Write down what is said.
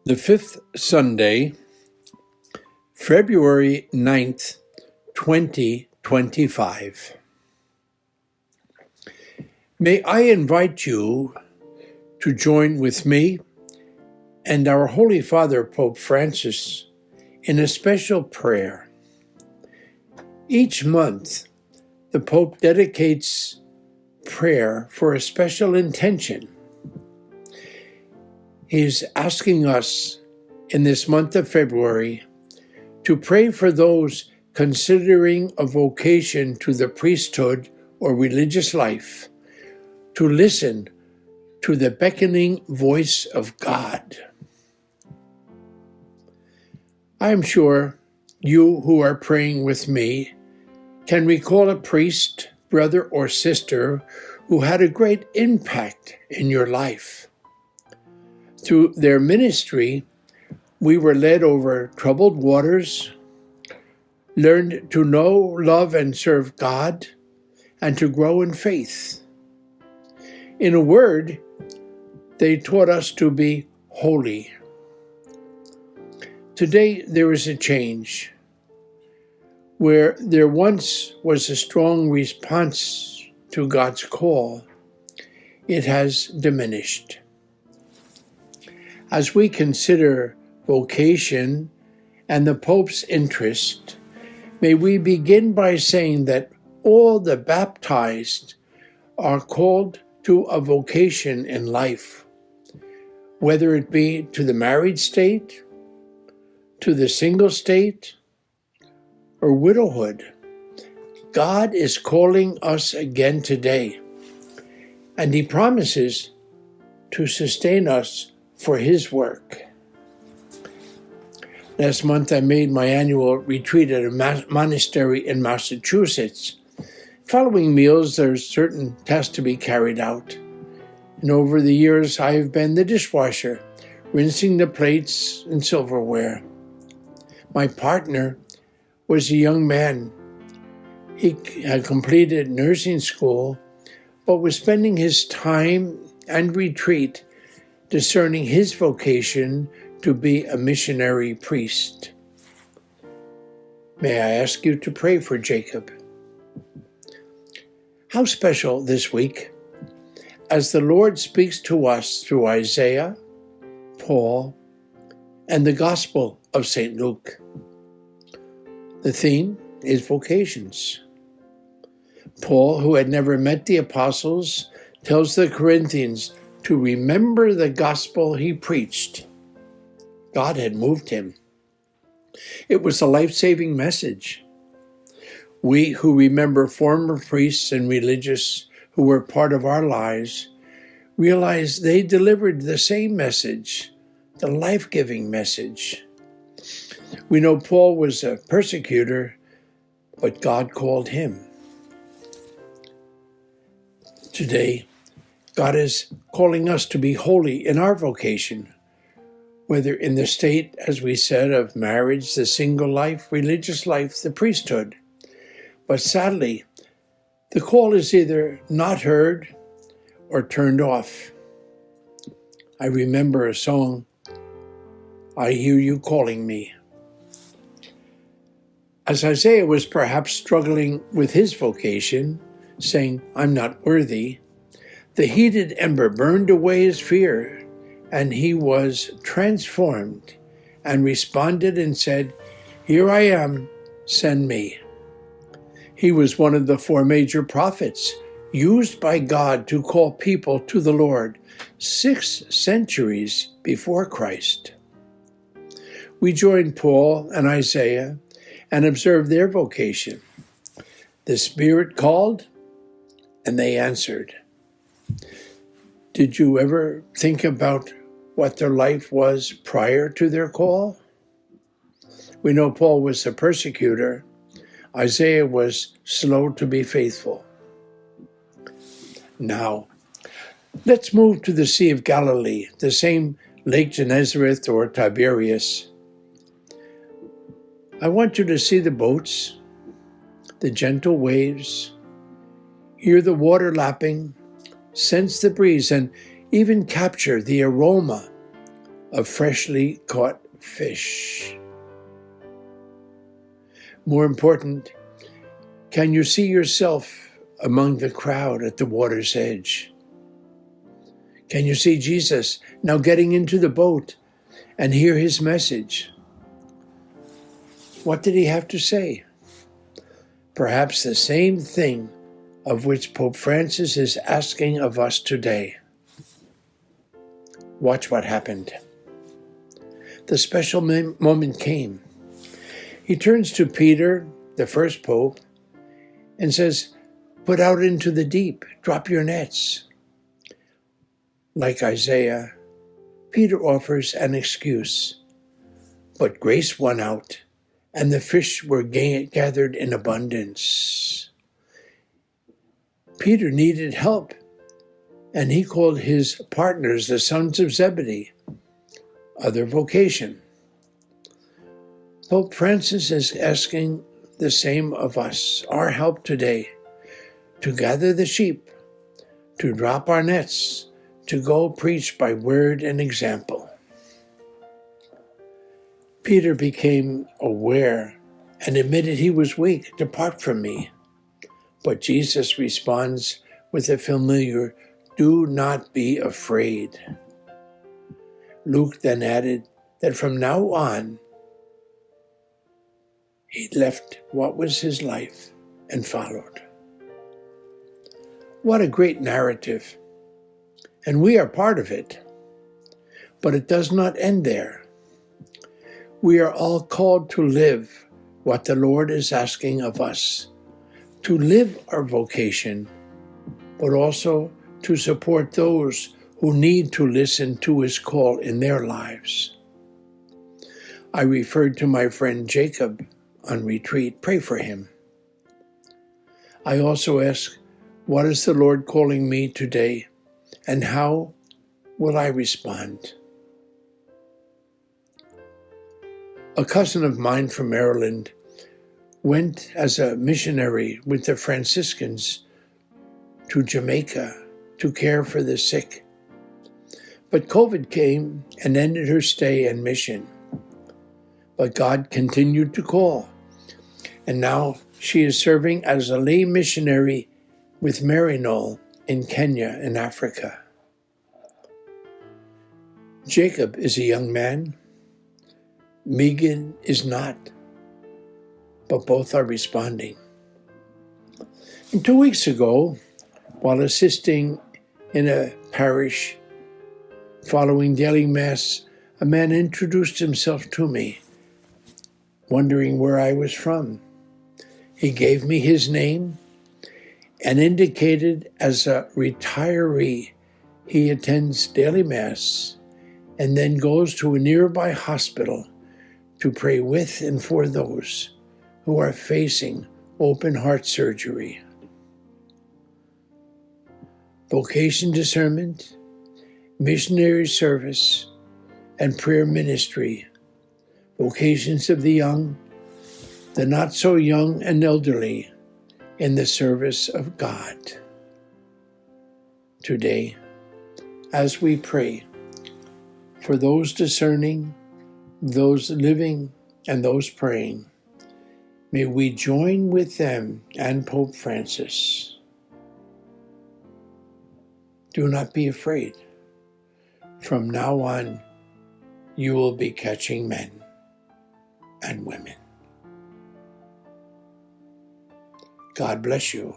The fifth Sunday, February 9th, 2025. May I invite you to join with me and our Holy Father, Pope Francis, in a special prayer. Each month, the Pope dedicates prayer for a special intention. He's asking us in this month of February to pray for those considering a vocation to the priesthood or religious life, to listen to the beckoning voice of God. I am sure you who are praying with me can recall a priest, brother, or sister who had a great impact in your life. Through their ministry, we were led over troubled waters, learned to know, love, and serve God, and to grow in faith. In a word, they taught us to be holy. Today, there is a change. Where there once was a strong response to God's call, it has diminished. As we consider vocation and the Pope's interest, may we begin by saying that all the baptized are called to a vocation in life, whether it be to the married state, to the single state, or widowhood. God is calling us again today, and He promises to sustain us for His work. Last month, I made my annual retreat at a monastery in Massachusetts. Following meals, there's certain tasks to be carried out. And over the years, I have been the dishwasher, rinsing the plates and silverware. My partner was a young man. He had completed nursing school, but was spending his time and retreat discerning his vocation to be a missionary priest. May I ask you to pray for Jacob? How special this week, as the Lord speaks to us through Isaiah, Paul, and the Gospel of St. Luke. The theme is vocations. Paul, who had never met the apostles, tells the Corinthians to remember the gospel he preached. God had moved him. It was a life-saving message. We who remember former priests and religious who were part of our lives realize they delivered the same message, the life-giving message. We know Paul was a persecutor, but God called him. Today, God is calling us to be holy in our vocation, whether in the state, as we said, of marriage, the single life, religious life, the priesthood. But sadly, the call is either not heard or turned off. I remember a song, "I Hear You Calling Me." As Isaiah was perhaps struggling with his vocation, saying, "I'm not worthy," the heated ember burned away his fear, and he was transformed and responded and said, "Here I am, send me." He was one of the 4 major prophets used by God to call people to the Lord 6 centuries before Christ. We join Paul and Isaiah and observe their vocation. The Spirit called, and they answered. Did you ever think about what their life was prior to their call? We know Paul was a persecutor. Isaiah was slow to be faithful. Now, let's move to the Sea of Galilee, the same Lake Gennesareth or Tiberias. I want you to see the boats, the gentle waves, hear the water lapping, sense the breeze, and even capture the aroma of freshly caught fish. More important, can you see yourself among the crowd at the water's edge? Can you see Jesus now getting into the boat and hear his message? What did he have to say? Perhaps the same thing of which Pope Francis is asking of us today. Watch what happened. The special moment came. He turns to Peter, the first pope, and says, "Put out into the deep, drop your nets." Like Isaiah, Peter offers an excuse, but grace won out, and the fish were gathered in abundance. Peter needed help, and he called his partners the sons of Zebedee, other vocation. Pope Francis is asking the same of us, our help today, to gather the sheep, to drop our nets, to go preach by word and example. Peter became aware and admitted he was weak. "Depart from me." But Jesus responds with a familiar, "Do not be afraid." Luke then added that from now on, he left what was his life and followed. What a great narrative. And we are part of it. But it does not end there. We are all called to live what the Lord is asking of us, to live our vocation, but also to support those who need to listen to his call in their lives. I referred to my friend Jacob on retreat. Pray for him. I also ask, what is the Lord calling me today, and how will I respond? A cousin of mine from Maryland went as a missionary with the Franciscans to Jamaica to care for the sick. But COVID came and ended her stay and mission. But God continued to call, and now she is serving as a lay missionary with Maryknoll in Kenya in Africa. Jacob is a young man. Megan is not, but both are responding. And 2 weeks ago, while assisting in a parish following daily Mass, a man introduced himself to me, wondering where I was from. He gave me his name and indicated as a retiree he attends daily Mass and then goes to a nearby hospital to pray with and for those who are facing open heart surgery. Vocation discernment, missionary service, and prayer ministry, vocations of the young, the not so young and elderly, in the service of God. Today, as we pray for those discerning, those living, and those praying, may we join with them and Pope Francis. Do not be afraid. From now on, you will be catching men and women. God bless you.